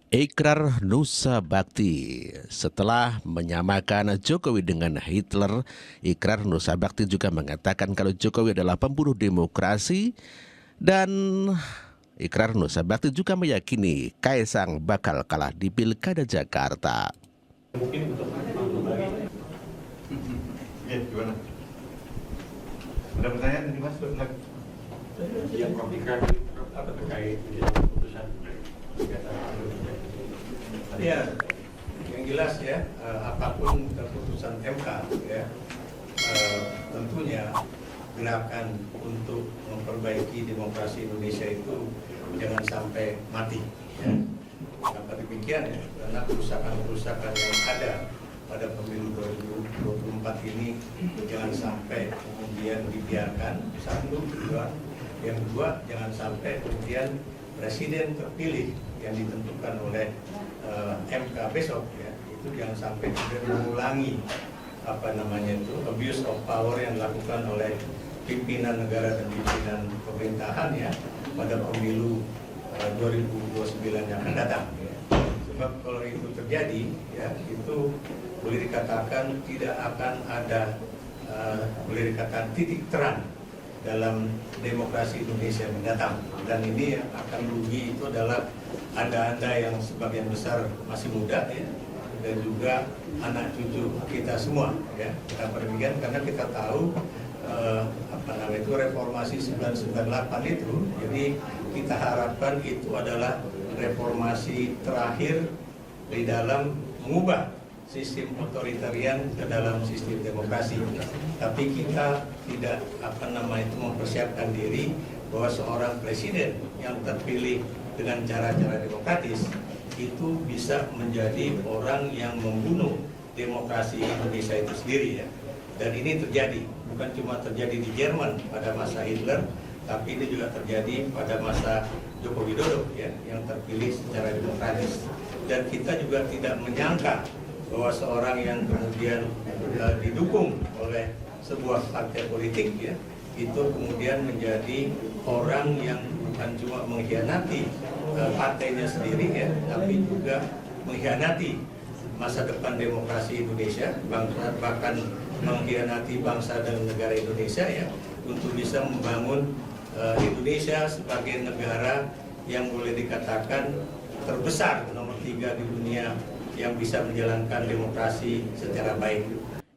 Ikrar Nusa Bakti. Setelah menyamakan Jokowi dengan Hitler, Ikrar Nusa Bakti juga mengatakan kalau Jokowi adalah pembunuh demokrasi dan Ikrar Nusa Bakti juga meyakini Kaisang bakal kalah di Pilkada Jakarta. Mungkin untuk membagi. Ya, gimana? Ada pertanyaan ini Mas? Yang Prof. Ikrar apa terkait dengan keputusan ya, yang jelas ya, apapun keputusan MK ya, tentunya gerakan untuk memperbaiki demokrasi Indonesia itu jangan sampai mati ya. Kenapa demikian ya? Karena kerusakan-kerusakan yang ada pada pemilu 2024 ini jangan sampai kemudian dibiarkan, satu, yang kedua jangan sampai kemudian presiden terpilih yang ditentukan oleh MK besok ya, itu jangan sampai kemudian mengulangi abuse of power yang dilakukan oleh pimpinan negara dan pimpinan pemerintahan ya pada pemilu 2029 yang akan datang ya. Sebab kalau itu terjadi ya, itu boleh dikatakan tidak akan ada boleh dikatakan titik terang dalam demokrasi Indonesia mendatang. Dan ini yang akan rugi itu adalah Anda yang sebagian besar masih muda ya, dan juga anak cucu kita semua ya. Kenapa demikian? Karena kita tahu itu reformasi 1998 itu, jadi kita harapkan itu adalah reformasi terakhir di dalam mengubah sistem otoritarian ke dalam sistem demokrasi. Tapi kita tidak mempersiapkan diri bahwa seorang presiden yang terpilih dengan cara-cara demokratis itu bisa menjadi orang yang membunuh demokrasi Indonesia itu sendiri ya. Dan ini terjadi, bukan cuma terjadi di Jerman pada masa Hitler, tapi ini juga terjadi pada masa Joko Widodo ya, yang terpilih secara demokratis. Dan kita juga tidak menyangka bahwa seorang yang kemudian didukung oleh sebuah partai politik ya, itu kemudian menjadi orang yang bukan cuma mengkhianati partainya sendiri ya, tapi juga mengkhianati masa depan demokrasi Indonesia, bahkan mengkhianati bangsa dan negara Indonesia ya, untuk bisa membangun Indonesia sebagai negara yang boleh dikatakan terbesar nomor 3 di dunia yang bisa menjalankan demokrasi secara baik.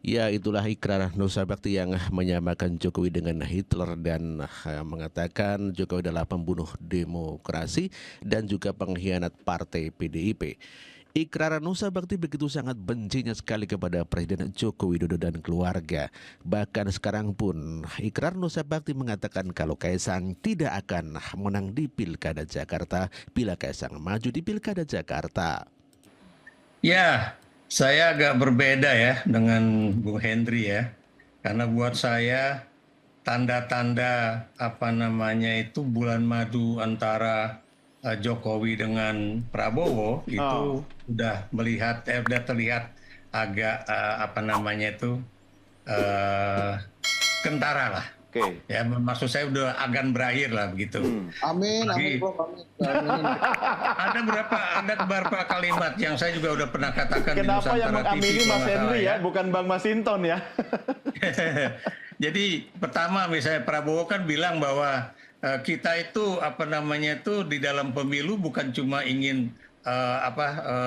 Ya, itulah ikrar Nusa Bakti yang menyamakan Jokowi dengan Hitler dan mengatakan Jokowi adalah pembunuh demokrasi dan juga pengkhianat partai PDIP. Ikrar Nusa Bakti begitu sangat bencinya sekali kepada Presiden Joko Widodo dan keluarga. Bahkan sekarang pun Ikrar Nusa Bakti mengatakan kalau Kaisang tidak akan menang di Pilkada Jakarta bila Kaisang maju di Pilkada Jakarta. Ya, saya agak berbeda ya dengan Bung Hendri ya. Karena buat saya tanda-tanda itu bulan madu antara Jokowi dengan Prabowo itu udah terlihat agak kentara lah. Oke. Ya, maksud saya udah akan berakhir lah begitu. Amin, amin, Prof. Amin. Ada beberapa kalimat yang saya juga udah pernah katakan di Kenapa yang Nusantara TV. mengamini Mas Henry ya, bukan Bang Masinton ya? Jadi pertama misalnya Prabowo kan bilang bahwa kita itu di dalam pemilu bukan cuma ingin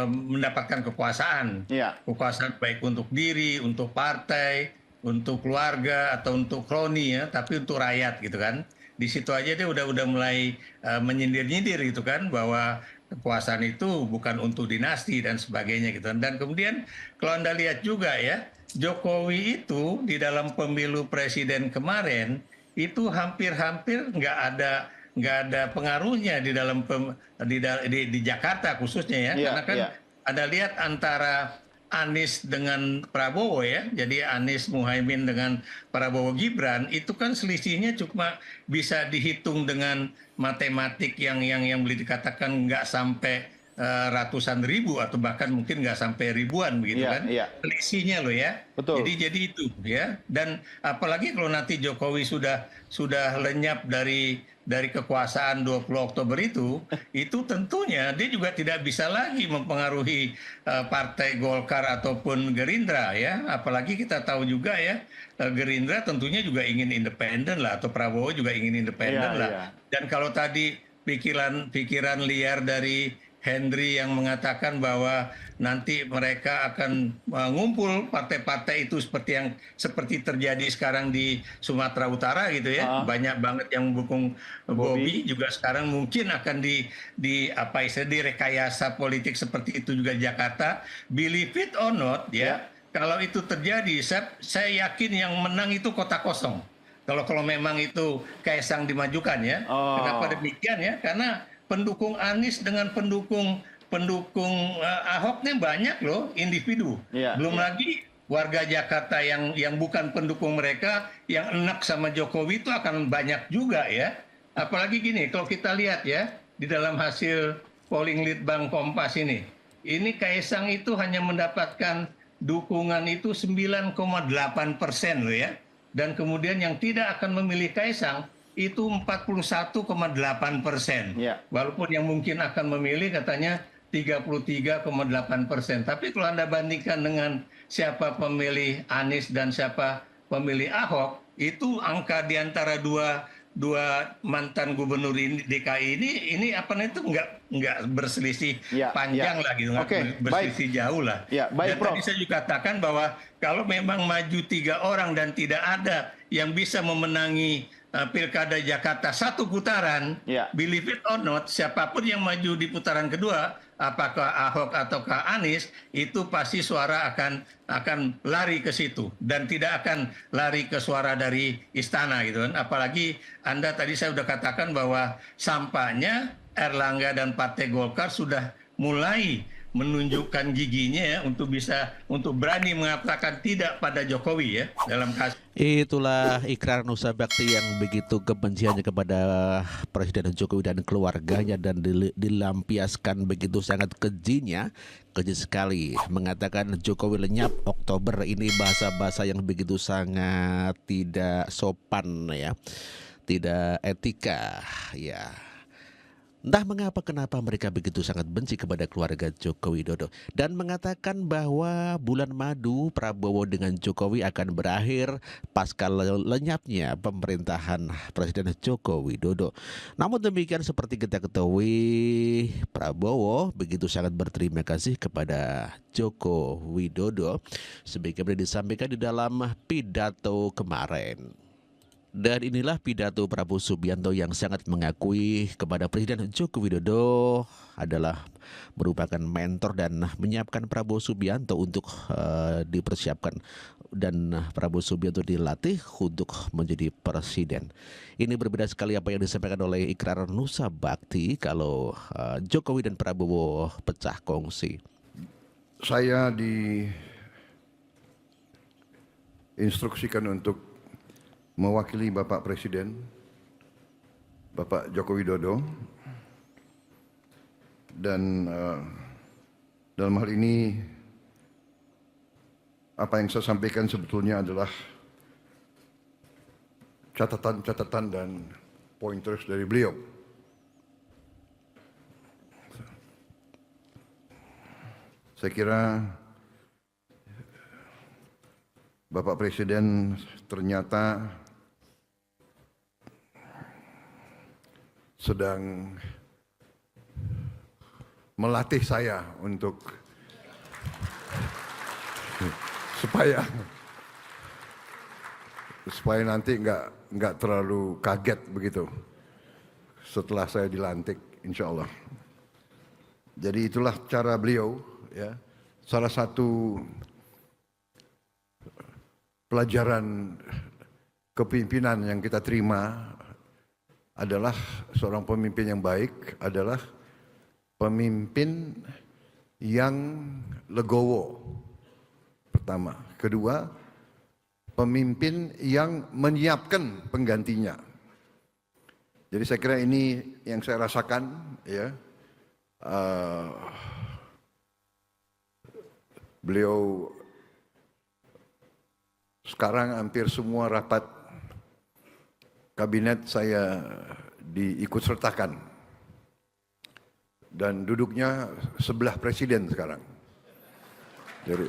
mendapatkan kekuasaan, Iya. kekuasaan baik untuk diri, untuk partai, untuk keluarga atau untuk kroni ya, tapi untuk rakyat gitu kan. Di situ aja dia udah mulai menyindir-nyindir gitu kan, bahwa kekuasaan itu bukan untuk dinasti dan sebagainya gitu. Dan kemudian kalau Anda lihat juga ya, Jokowi itu di dalam pemilu presiden kemarin itu hampir-hampir nggak ada pengaruhnya di dalam di Jakarta khususnya ya, karena kan Anda lihat antara Anies dengan Prabowo ya, jadi Anies Muhaimin dengan Prabowo Gibran itu kan selisihnya cuma bisa dihitung dengan matematik yang boleh dikatakan nggak sampai ratusan ribu atau bahkan mungkin nggak sampai ribuan begitu Iya, kan iya. selisihnya loh ya. Betul. Jadi itu ya. Dan apalagi kalau nanti Jokowi sudah lenyap dari kekuasaan 20 Oktober itu tentunya dia juga tidak bisa lagi mempengaruhi Partai Golkar ataupun Gerindra ya. Apalagi kita tahu juga ya Gerindra tentunya juga ingin independen lah, atau Prabowo juga ingin independen Iya, lah. iya. Dan kalau tadi pikiran liar dari Henry yang mengatakan bahwa nanti mereka akan mengumpul partai-partai itu seperti terjadi sekarang di Sumatera Utara gitu ya. Banyak banget yang mendukung Bobby juga sekarang mungkin akan direkayasa politik seperti itu juga di Jakarta. Believe it or not ya. Kalau itu terjadi, saya yakin yang menang itu kota kosong. Kalau memang itu Kaisang dimajukan ya. Kenapa demikian ya? Karena pendukung Anies dengan pendukung Ahoknya banyak loh individu. Belum lagi warga Jakarta yang bukan pendukung mereka yang enak sama Jokowi itu akan banyak juga ya. Apalagi gini, kalau kita lihat ya di dalam hasil polling Litbang Kompas ini Kaisang itu hanya mendapatkan dukungan itu 9,8% loh ya. Dan kemudian yang tidak akan memilih Kaisang itu 41,8%. Walaupun yang mungkin akan memilih katanya 33,8%. Tapi kalau Anda bandingkan dengan siapa pemilih Anies dan siapa pemilih Ahok, itu angka di antara dua mantan gubernur DKI ini nggak berselisih panjang lah gitu, nggak berselisih jauh lah. Dan tadi saya juga katakan bahwa kalau memang maju 3 orang dan tidak ada yang bisa memenangi Pilkada Jakarta satu putaran, believe it or not, siapapun yang maju di putaran kedua, apakah Ahok ataukah Anies, itu pasti suara akan lari ke situ dan tidak akan lari ke suara dari istana gitu kan. Apalagi Anda tadi saya sudah katakan bahwa sampahnya Erlangga dan Partai Golkar sudah mulai menunjukkan giginya ya untuk berani mengatakan tidak pada Jokowi ya dalam kasus. Itulah ikrar Nusa Bakti yang begitu kebenciannya kepada Presiden Jokowi dan keluarganya, dan dilampiaskan begitu sangat keji sekali, mengatakan Jokowi lenyap Oktober. Ini bahasa-bahasa yang begitu sangat tidak sopan ya, tidak etika ya. Entah kenapa mereka begitu sangat benci kepada keluarga Joko Widodo, dan mengatakan bahwa bulan madu Prabowo dengan Jokowi akan berakhir pasca lenyapnya pemerintahan Presiden Joko Widodo. Namun demikian, seperti kita ketahui, Prabowo begitu sangat berterima kasih kepada Joko Widodo sebagaimana disampaikan di dalam pidato kemarin. Dan inilah pidato Prabowo Subianto yang sangat mengakui kepada Presiden Joko Widodo adalah merupakan mentor dan menyiapkan Prabowo Subianto untuk dipersiapkan, dan Prabowo Subianto dilatih untuk menjadi presiden. Ini berbeda sekali apa yang disampaikan oleh ikrar Nusa Bakti kalau Jokowi dan Prabowo pecah kongsi. Saya diinstruksikan untuk mewakili Bapak Presiden, Bapak Joko Widodo, dan dalam hal ini apa yang saya sampaikan sebetulnya adalah catatan-catatan dan pointers dari beliau. Saya kira Bapak Presiden ternyata sedang melatih saya untuk supaya nanti nggak terlalu kaget begitu setelah saya dilantik, insya Allah. Jadi itulah cara beliau ya. Salah satu pelajaran kepemimpinan yang kita terima adalah seorang pemimpin yang baik adalah pemimpin yang legowo, pertama. Kedua, pemimpin yang menyiapkan penggantinya. Jadi saya kira ini yang saya rasakan ya. beliau sekarang hampir semua rapat kabinet saya diikut sertakan dan duduknya sebelah presiden sekarang. Jadi,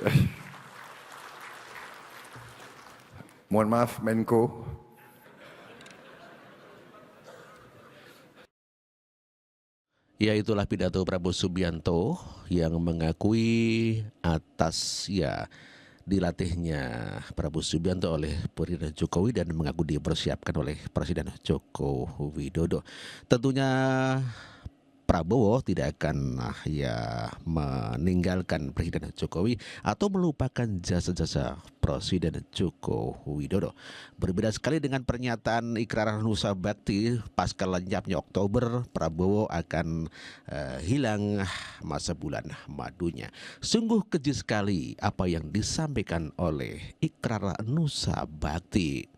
mohon maaf Menko. Ya, itulah pidato Prabowo Subianto yang mengakui atas dilatihnya Prabowo Subianto oleh Presiden Jokowi dan mengaku dipersiapkan oleh Presiden Joko Widodo. Tentunya Prabowo tidak akan meninggalkan Presiden Jokowi atau melupakan jasa-jasa Presiden Joko Widodo. Berbeda sekali dengan pernyataan Ikrar Nusa Bakti pasca lenyapnya Oktober, Prabowo akan hilang masa bulan madunya. Sungguh keji sekali apa yang disampaikan oleh Ikrar Nusa Bakti.